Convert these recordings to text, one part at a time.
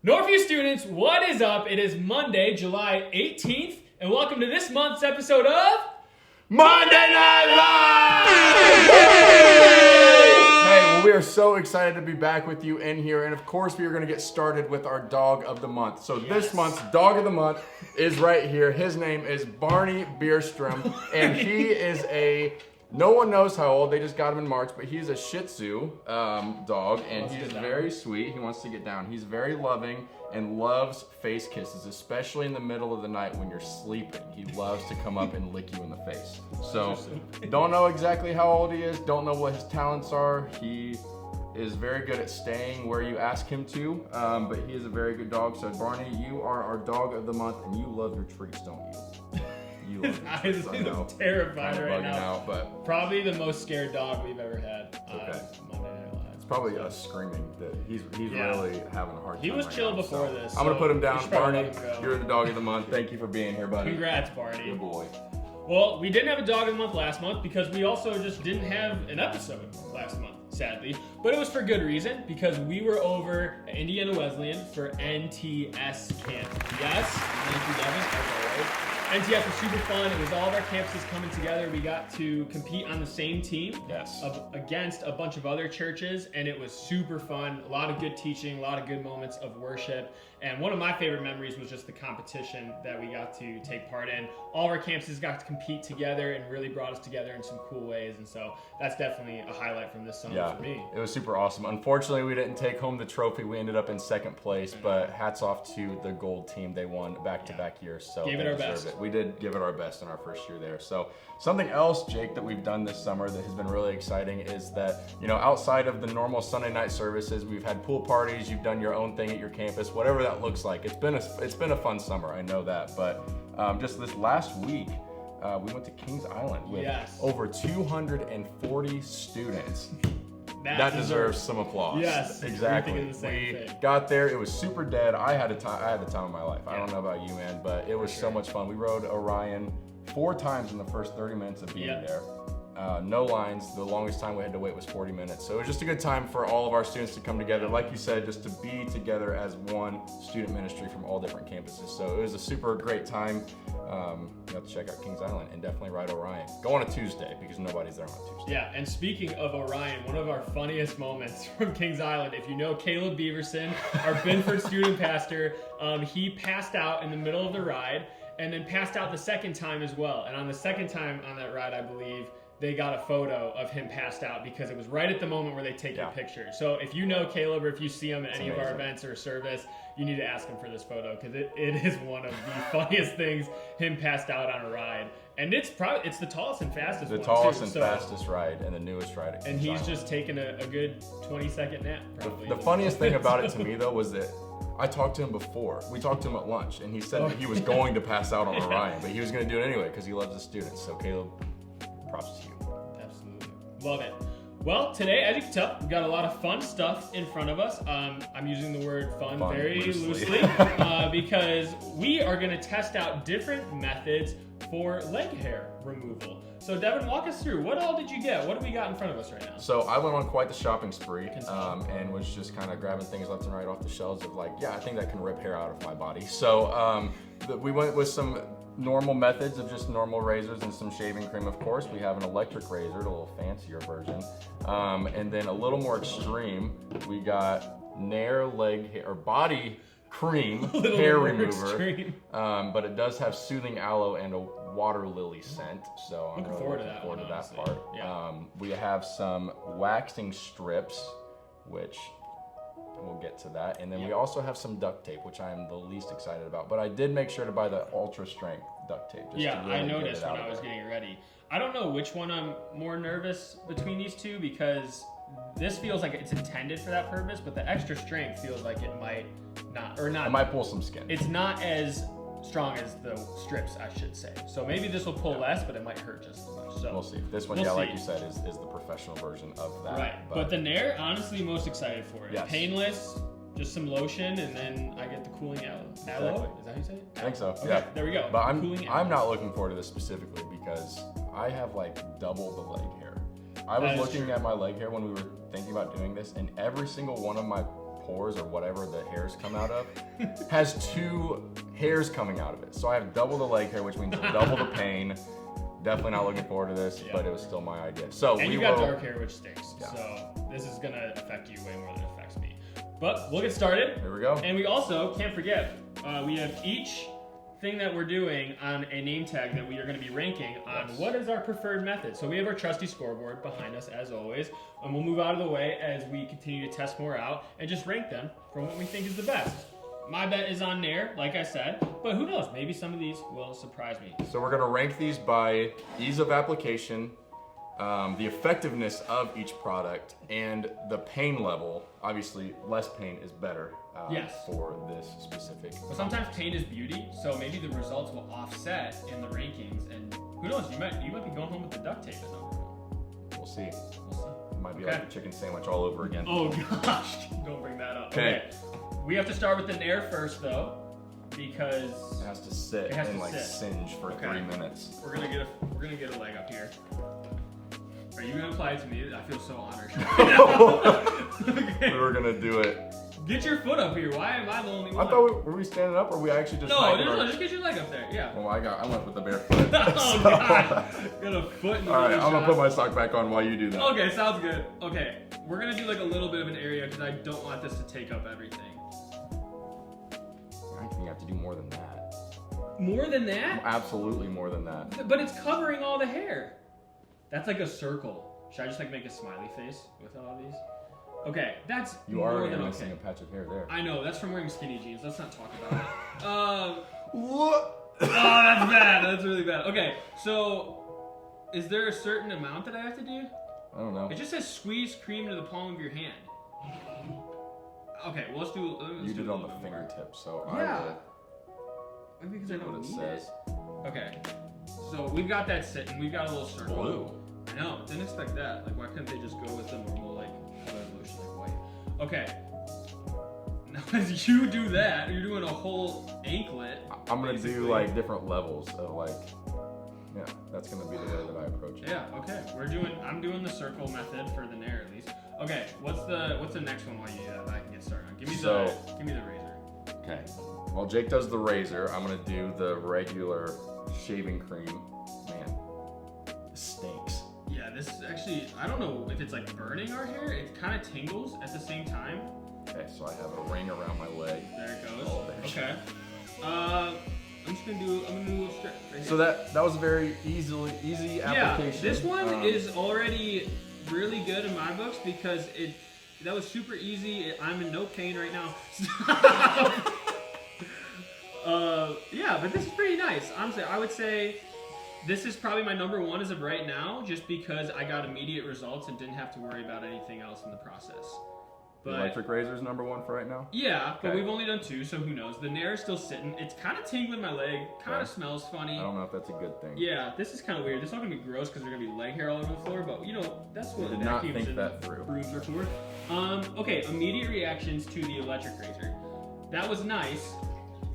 Northview Students, what is up? It is Monday, July 18th, and welcome to this month's episode of Monday Night Live! Hey, well, we are so excited to be back with you in here, and of course we are going to get started with our Dog of the Month. So this month's Dog of the Month is right here. His name is Barney Bierstrom, and he is no one knows how old, they just got him in March, but he's a Shih Tzu dog, and he's very sweet. He wants to get down. He's very loving and loves face kisses, especially in the middle of the night when you're sleeping. He loves to come up and lick you in the face. So, don't know exactly how old he is, don't know what his talents are. He is very good at staying where you ask him to, but he is a very good dog. So Barney, you are our Dog of the Month, and you love your treats, don't you? His eyes are terrified right now. Out, but probably the most scared dog we've ever had. Okay. Monday Night Live. It's probably us screaming that he's really having a hard time. He was right chill now, before so this. I'm gonna put him down. Barney, go. You're the Dog of the Month. Thank you for being here, buddy. Congrats, Barney. Good boy. Well, we didn't have a Dog of the Month last month because we also just didn't have an episode last month, sadly. But it was for good reason, because we were over at Indiana Wesleyan for NTS Camp. Yes, thank you, Devyn, as always. NTS was super fun. It was all of our campuses coming together. We got to compete on the same team against a bunch of other churches, and it was super fun. A lot of good teaching, a lot of good moments of worship. And one of my favorite memories was just the competition that we got to take part in. All of our campuses got to compete together and really brought us together in some cool ways. And so that's definitely a highlight from this summer for me. It was super awesome. Unfortunately, we didn't take home the trophy. We ended up in second place, but hats off to the gold team. They won back-to-back years. So gave it our best. We did give it our best in our first year there. So something else, Jake, that we've done this summer that has been really exciting is that, outside of the normal Sunday night services, we've had pool parties. You've done your own thing at your campus, whatever that looks like. It's been a fun summer, I know that. But just this last week, we went to Kings Island with over 240 students. That deserves some applause. Yes, exactly. We got there. It was super dead. I had the time of my life. I don't know about you, man, but it was so much fun. We rode Orion 4 times in the first 30 minutes of being there. No lines. The longest time we had to wait was 40 minutes. So it was just a good time for all of our students to come together. Like you said, just to be together as one student ministry from all different campuses. So it was a super great time. You have to check out Kings Island and definitely ride Orion. Go on a Tuesday because nobody's there on a Tuesday. Yeah, and speaking of Orion, one of our funniest moments from Kings Island, if you know Caleb Beaverson, our Binford student pastor, he passed out in the middle of the ride and then passed out the second time as well. And on the second time on that ride, I believe, they got a photo of him passed out because it was right at the moment where they take your picture. So if you know Caleb or if you see him at any of our events or service, you need to ask him for this photo because it is one of the funniest things, him passed out on a ride. And it's the tallest and fastest one, fastest ride and the newest ride. And he's just taken a good 20-second nap, probably. The funniest thing about it to me, though, was that I talked to him before. We talked to him at lunch, and he said that he was going to pass out on Orion, but he was going to do it anyway because he loves the students. So, Caleb, props to you. Absolutely. Love it. Well, today, as you can tell, we've got a lot of fun stuff in front of us. I'm using the word fun very loosely because we are going to test out different methods for leg hair removal. So, Devyn, walk us through. What all did you get? What do we got in front of us right now? So, I went on quite the shopping spree and was just kind of grabbing things left and right off the shelves of I think that can rip hair out of my body. So, we went with some normal methods of just normal razors and some shaving cream, of course. We have an electric razor, a little fancier version. And then a little more extreme, we got Nair leg hair, or body cream hair remover. But it does have soothing aloe and a water lily scent. So I'm looking forward to that part. Yeah. We have some waxing strips, which we'll get to that. And then we also have some duct tape, which I am the least excited about. But I did make sure to buy the ultra strength duct tape. I noticed when I was getting ready. I don't know which one I'm more nervous between these two because this feels like it's intended for that purpose, but the extra strength feels like it might not. It might pull some skin. It's not as strong as the strips, I should say. So maybe this will pull less, but it might hurt just as much. So we'll see. This one, like you said, is the professional version of that. Right. But the Nair, honestly, most excited for it. Yes. Painless, just some lotion, and then I get the cooling aloe. Aloe? Is that how you say it? I think so. Okay, yeah. There we go. But I'm not looking forward to this specifically because I have double the leg hair. I was looking at my leg hair when we were thinking about doing this, and every single one of my pores or whatever the hairs come out of has 2 hairs coming out of it. So I have double the leg hair, which means double the pain. Definitely not looking forward to this, but it was still my idea. So and you got dark hair, which stinks. Yeah. So this is gonna affect you way more than it affects me. But we'll get started. Here we go. And we also can't forget, we have each thing that we're doing on a name tag that we are going to be ranking on what is our preferred method. So we have our trusty scoreboard behind us as always, and we'll move out of the way as we continue to test more out and just rank them from what we think is the best. My bet is on Nair, like I said, but who knows? Maybe some of these will surprise me. So we're going to rank these by ease of application, the effectiveness of each product, and the pain level. Obviously, less pain is better for this specific. But sometimes pain is beauty, so maybe the results will offset in the rankings, and who knows? You might be going home with the duct tape at number 1. We'll see. It might be like a chicken sandwich all over again. Oh gosh, don't bring that up. Okay. We have to start with the Nair first, though, because it has to sit and like singe for 3 minutes. We're gonna get a leg up here. Are you gonna apply it to me? I feel so honored. Okay. We were gonna do it. Get your foot up here. Why am I the only one? I thought were we standing up, or we actually just? No, just get your leg up there. Yeah. Well, I went with the bare foot. Oh God! Got a foot in the All right, I'm gonna put my sock back on while you do that. Okay, sounds good. Okay, we're gonna do like a little bit of an area because I don't want this to take up everything. I think you have to do more than that. More than that? Absolutely more than that. But it's covering all the hair. That's like a circle. Should I just like make a smiley face with all these? Okay, that's you more already than missing a patch of hair there. I know, that's from wearing skinny jeans. Let's not talk about it. What? Oh, that's bad. That's really bad. Okay, so is there a certain amount that I have to do? I don't know. It just says squeeze cream to the palm of your hand. Okay, well let's do. You did it on the fingertips, so yeah. Maybe because I know what it says. Okay, so we've got that sitting. We've got a little circle. Blue. I know. Didn't expect that. Like, why couldn't they just go with the normal like color evolution, like white? Okay. Now, as you do that, you're doing a whole anklet. I'm gonna do like different levels of like. Yeah, that's gonna be the way that I approach it. Yeah. Okay. I'm doing the circle method for the Nair at least. Okay. What's the next one while you I can get started on? Give me the razor. Okay. While Jake does the razor, I'm gonna do the regular shaving cream. Man, this stinks. Yeah, this is actually, I don't know if it's like burning our hair. It kind of tingles at the same time. Okay, so I have a ring around my leg. There it goes. Oh, okay. I'm gonna do a little strip right here. So that was a very easy application. Yeah, this one is already really good in my books because that was super easy. I'm in no pain right now. Yeah, but this is pretty nice. Honestly, I would say this is probably my number 1 as of right now, just because I got immediate results and didn't have to worry about anything else in the process. But the electric razor is number 1 for right now? Yeah, but we've only done 2, so who knows? The Nair is still sitting. It's kind of tingling my leg. Kind of smells funny. I don't know if that's a good thing. Yeah, this is kind of weird. This is not going to be gross because there's going to be leg hair all over the floor, but you know, that's what I did not think that through. Brooms are for. Okay, immediate reactions to the electric razor. That was nice,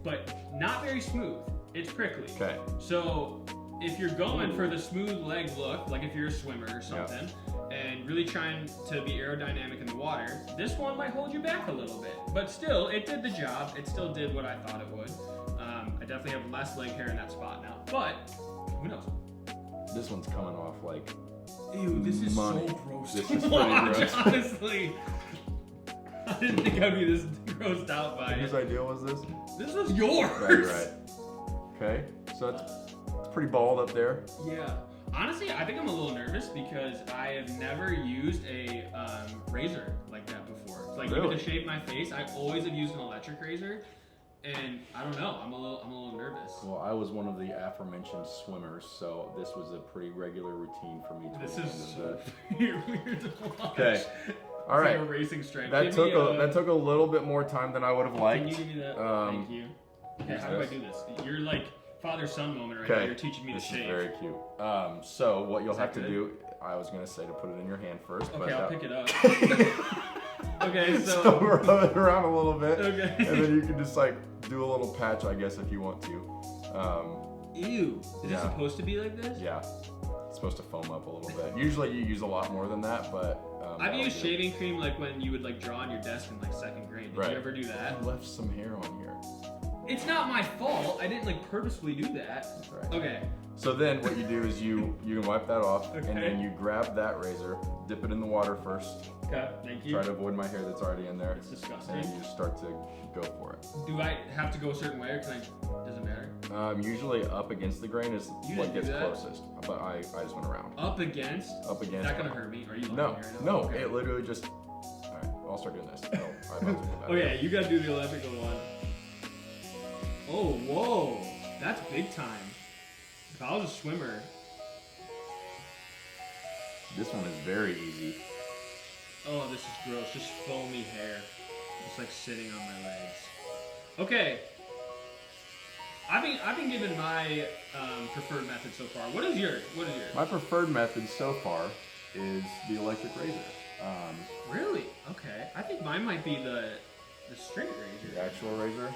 but not very smooth. It's prickly. Okay. So if you're going for the smooth leg look, like if you're a swimmer or something, and really trying to be aerodynamic in the water, this one might hold you back a little bit. But still, it did the job. It still did what I thought it would. I definitely have less leg hair in that spot now, but who knows? This one's coming off like ew, this is money. so gross This to is watch, pretty gross. honestly. I didn't think I'd be this grossed out by it. Whose idea was this? This was yours! Right, you're right. Okay, so it's pretty bald up there. Yeah. Honestly, I think I'm a little nervous because I have never used a razor like that before. So, like even to shape my face, I always have used an electric razor, and I don't know. I'm a little nervous. Well, I was one of the aforementioned swimmers, so this was a pretty regular routine for me. This is so weird to watch. Okay. All right. Like a racing stripe. That took a little bit more time than I would have liked. Can you give me that? Thank you. Okay, how do I do this? You're like father-son moment right now. You're teaching me to shave. This is very cute. So what you'll have to do, I was gonna say to put it in your hand first. Okay, I'll pick it up. Okay, so rub it around a little bit. Okay. And then you can just like do a little patch, I guess, if you want to. Ew. Is it supposed to be like this? Yeah. It's supposed to foam up a little bit. Usually you use a lot more than that, but I've used shaving cream like when you would like draw on your desk in like 2nd grade. Did you ever do that? I left some hair on here. It's not my fault. I didn't like purposefully do that. That's right. Okay. So then what you do is you can wipe that off, and then you grab that razor, dip it in the water first. Okay, thank you. Try to avoid my hair that's already in there. It's disgusting. And then you just start to go for it. Do I have to go a certain way, or does it matter? Usually up against the grain is You what just do gets that? closest, but I just went around. Up against? Up against. Is that gonna hurt me? Are you No, here right now? no, Okay. it literally just. All right, I'll start doing this. Oh yeah, you gotta do the electrical one. Oh, whoa, that's big time. If I was a swimmer. This one is very easy. Oh, this is gross. Just foamy hair. Just like sitting on my legs. Okay. I've been given my preferred method so far. What is yours? My preferred method so far is the electric razor. Really? Okay. I think mine might be the straight razor. The actual razor?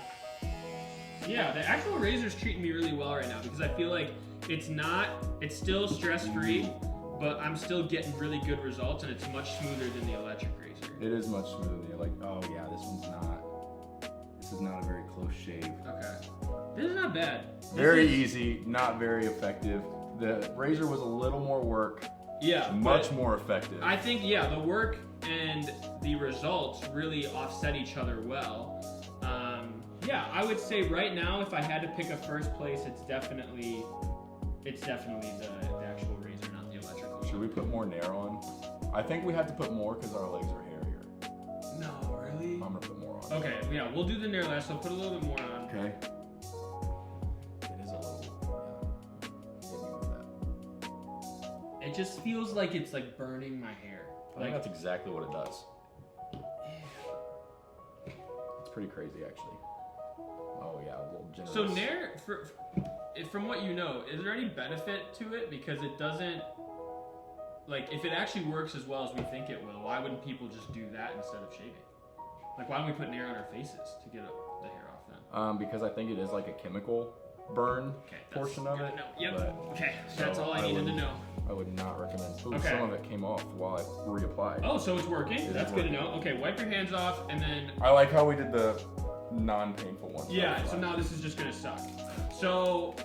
Yeah, the actual razor's treating me really well right now because I feel like it's still stress-free, but I'm still getting really good results, and it's much smoother than the electric razor. It is much smoother. Oh yeah, this is not a very close shave. Okay. This is not bad. Very easy, not very effective. The razor was a little more work. Yeah. Much more effective. I think, yeah, the work and the results really offset each other well. Yeah, I would say right now, if I had to pick a first place, it's definitely the actual razor, not the electrical. Should we put more nair on? I think we have to put more because our legs are hairier. No, really? I'm gonna put more on. Okay, yeah, we'll do the nair last, so put a little bit more on. Okay. It is a little, yeah. It just feels like it's like burning my hair. I think that's exactly what it does. It's pretty crazy, actually. Oh yeah, a little generous. So nair, from what you know, is there any benefit to it? Because it doesn't, like, if it actually works as well as we think it will, why wouldn't people just do that instead of shaving? Like, why don't we put nair on our faces to get the hair off then? Because I think it is like a chemical burn portion of it. Yep. But, okay, that's all I needed to know. I would not recommend. Ooh, Okay. Some of it came off while I reapplied. Oh, so it's working? That's good to know. Okay, wipe your hands off and then... I like how we did the non-painful one. Yeah, so now this is just gonna suck. So,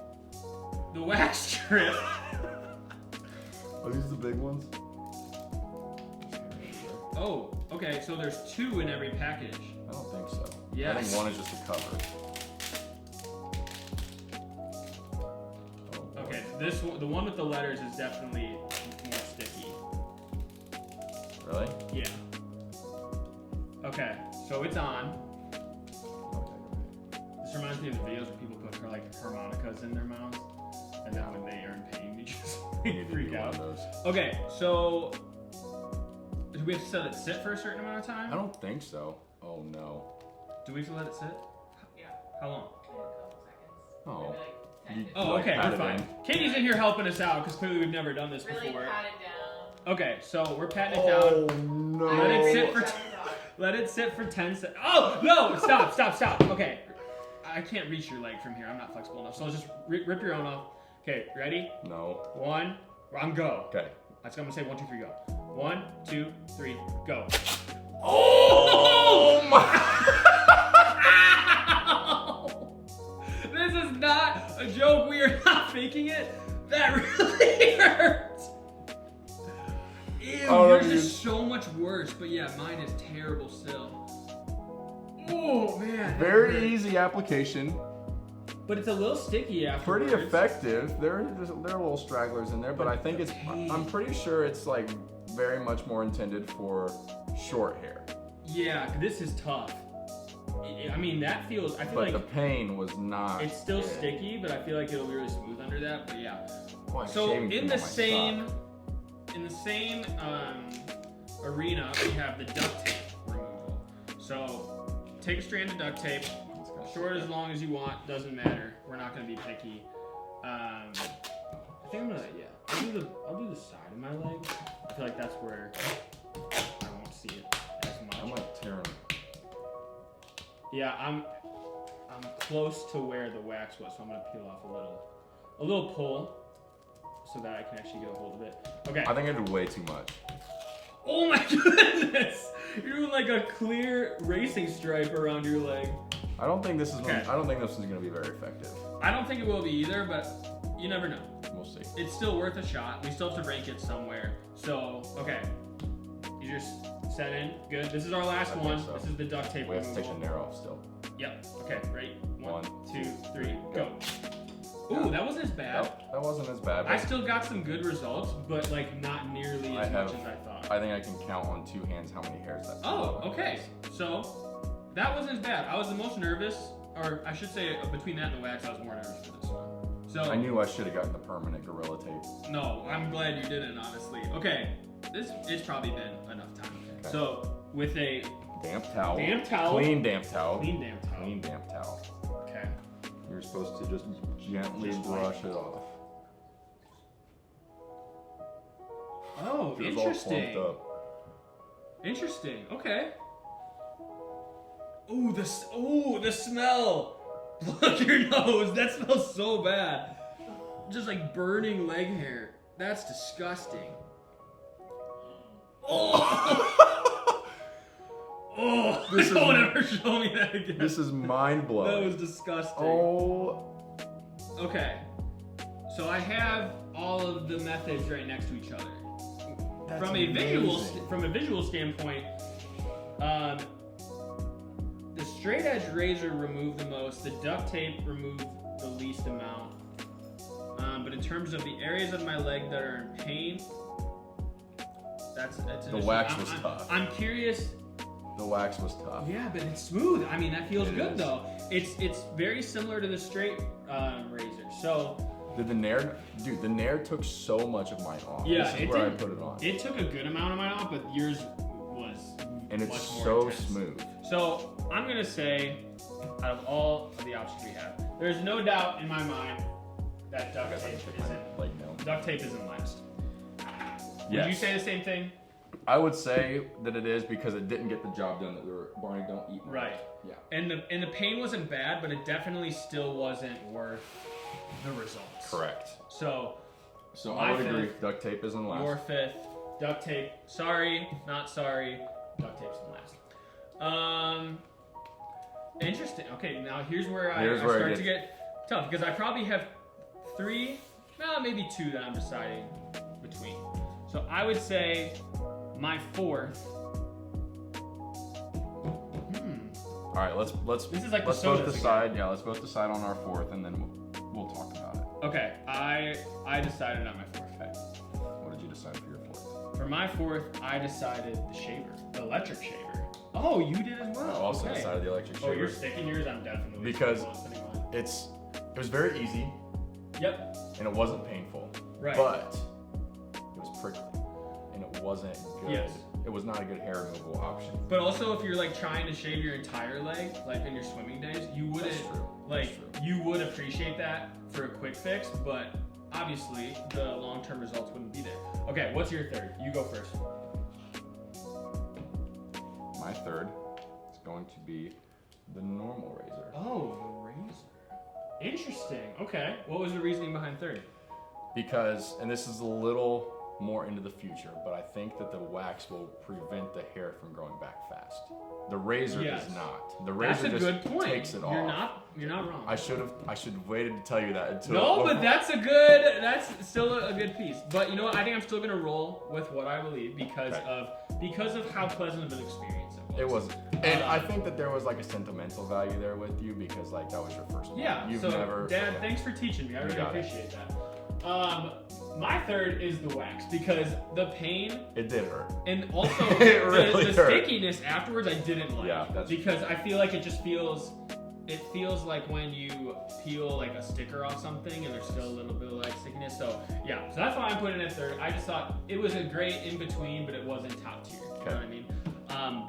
the wax strip... Are these the big ones? Oh, okay, so there's 2 in every package. I don't think so. Yes. I think one is just a cover. Oh, Okay, the one with the letters is definitely more sticky. Really? Yeah. Okay, so it's on. This reminds me of the videos where people put like harmonicas in their mouths, and then when they are in pain, they just freak out. Okay, so do we have to let it sit for a certain amount of time? I don't think so. Oh no. Do we have to let it sit? Yeah. How long? A couple seconds. Oh. Maybe like 10 Oh, okay, pat we're it fine. in. Katie's in here helping us out because clearly we've never done this Really before. pat it down. Okay, so we're patting it Oh down. no. Let it sit for. Shut it off. Let it sit for 10 seconds. Oh, no! Stop. Okay. I can't reach your leg from here. I'm not flexible enough. So I'll just rip your own off. Okay, ready? No. 1, I'm go. Okay. That's what I'm gonna say. 1, 2, 3, go. 1, 2, 3, go. Oh my! This is not a joke. We are not faking it. That really hurt. Ew, Oh, yours that is is- so much worse. But yeah, mine is terrible still. Oh man. that Very hurt. easy application. But it's a little sticky afterwards. Pretty effective. There are little stragglers in there, but I think it's. I'm pretty sure it's like very much more intended for short hair. Yeah, this is tough. I mean, that feels. I feel But like the pain was not. it's still good. sticky, but I feel like it'll be really smooth under that. But yeah. Oh, I'm So shaving in from the my same sock. arena, we have the duct tape removal. So take a strand of duct tape, short as long as you want, doesn't matter. We're not gonna be picky. I think I'm gonna I'll do the side of my leg. I feel like that's where I won't see it as much. I'm like tearing. Yeah, I'm close to where the wax was, so I'm gonna peel off a little pull, so that I can actually get a hold of it. Okay. I think I did way too much. Oh my goodness! You're doing like a clear racing stripe around your leg. I don't think this is. Okay. I don't think this is gonna be very effective. I don't think it will be either, but you never know. We'll see. It's still worth a shot. We still have to rank it somewhere. So, okay. You just set in. Good. This is our last I think one. so. This is the duct tape We have to take removal. the nair off still. Yep. Okay, ready? One, 1, 2, 3, go. go. Ooh, that wasn't as bad. That wasn't as bad. I still got some good results, but like not nearly as much as I thought. I think I can count on 2 hands how many hairs that. Oh, okay. So that wasn't as bad. I was the most nervous, or I should say between that and the wax, I was more nervous for this one. So I knew I should have gotten the permanent Gorilla Tape. no, I'm glad you didn't, honestly. Okay, it's probably been enough time. Okay. So with a Damp towel. Damp towel. Clean damp towel. clean damn towel. Clean damp towel. Okay. You're supposed to just gently Just brush it off. Oh, Feels all interesting. clumped up. Interesting. Okay. Ooh, the smell. Plug your nose. That smells so bad. Just like burning leg hair. That's disgusting. Oh. Oh. This is- Don't ever show me that again. This is mind That blowing. was disgusting. Oh. Okay. So I have all of the methods right next to each other. That's From amazing. a visual standpoint, the straight edge razor removed the most. The duct tape removed the least amount. But in terms of the areas of my leg that are in pain, that's an The issue. wax was tough. I'm curious. The wax was tough. Yeah, but it's smooth. I mean, that feels It good is. though. It's very similar to the straight razor. So Did the nair, dude? The nair took so much of mine off. yeah, this is it where did. I put it on, It took a good amount of mine off, but yours was and it's much more so intense. smooth. So I'm gonna say, out of all of the options we have, there's no doubt in my mind that I duct guess I tape can pick isn't. mine, like no. Duct tape isn't last. Would Yes. you say the same thing? I would say that it is because it didn't get the job done that we were. Barney, don't eat. my Right. lunch. Yeah. And the pain wasn't bad, but it definitely still wasn't worth the results. Correct. So So My I would agree. fifth, Duct tape isn't last. your fifth, duct tape. Sorry, not sorry. Duct tape's the last. Interesting. Okay, now here's where I Here's where it start gets- to get tough because I probably have 3, maybe 2 that I'm deciding between. So I would say my fourth. All right, let's This is like the let's both sodas decide. Yeah, let's both decide on our fourth, and then we'll talk about it. Okay, I decided on my fourth. Okay. What did you decide for your fourth? For my fourth, I decided the shaver, the electric shaver. Oh, you did as I well. also okay. decided the electric Oh, shaver. you're sticking yours. I'm definitely Because- putting mine. It was very easy, Yep. and it wasn't painful. Right. But it was prickly, and it wasn't good. Yes. It was not a good hair removal option. But also, if you're like trying to shave your entire leg, like in your swimming days, you wouldn't That's true. like That's true. you would appreciate that for a quick fix, but obviously the long-term results wouldn't be there. Okay, what's your third? You go first. My third is going to be the normal razor. Oh, the razor. Interesting. Okay. What was the reasoning behind third? Because, and this is a little more into the future, but I think that the wax will prevent the hair from growing back fast. The razor Yes. does not. The That's razor a just good point. takes it You're off. You're not wrong. I should have waited to tell you that until. No, but that's still a good piece. But you know what? I think I'm still gonna roll with what I believe because of how pleasant of an experience it was. It was, and I think that there was like a sentimental value there with you because like that was your first one. Yeah. You've so never. Dad, okay. thanks for teaching me. I really got it. appreciate that. My third is the wax because the pain It did hurt. and also It really the hurt. stickiness afterwards I didn't like. Yeah, that's because I feel like it feels like when you peel like a sticker off something and there's still a little bit of like stickiness. So yeah, so that's why I'm putting it third. I just thought it was a great in between, but it wasn't top tier. You know what I mean?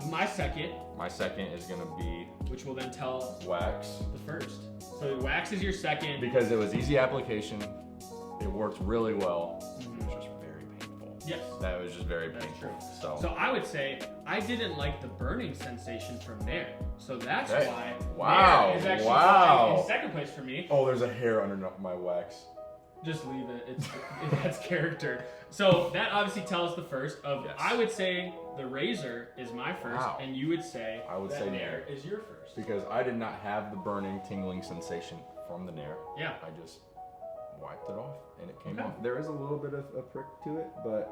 My second, My second is gonna be which will then tell wax the first. So wax is your second. because it was easy application. It worked really well. Mhm. It was just very painful. Yes. That was just very That's painful. true. So I would say I didn't like the burning sensation from there. So that's Okay. why Wow. there is actually Wow. tied in second place for me. Oh, there's a hair under my wax. Just leave it. That's character. So that obviously tells the first of. Yes. I would say the razor is my first, Wow. and you would say I would that say nair nair. is your first. Because I did not have the burning, tingling sensation from the nair. Yeah. I just wiped it off and it came Okay. off. There is a little bit of a prick to it, but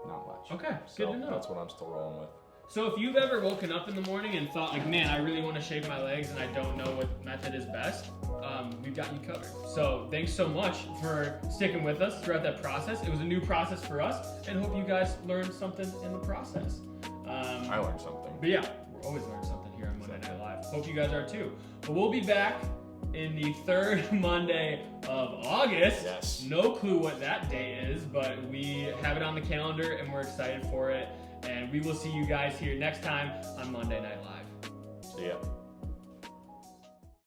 not much. Okay, So good to know. That's what I'm still rolling with. So if you've ever woken up in the morning and thought like, man, I really want to shave my legs and I don't know what method is best, we've got you covered. So thanks so much for sticking with us throughout that process. It was a new process for us, and hope you guys learned something in the process. I learned something. But yeah, we're always learning something here on Monday Night Live. Hope you guys are too. But we'll be back in the third Monday of August. Yes. No clue what that day is, but we have it on the calendar and we're excited for it. And we will see you guys here next time on Monday Night Live. See ya.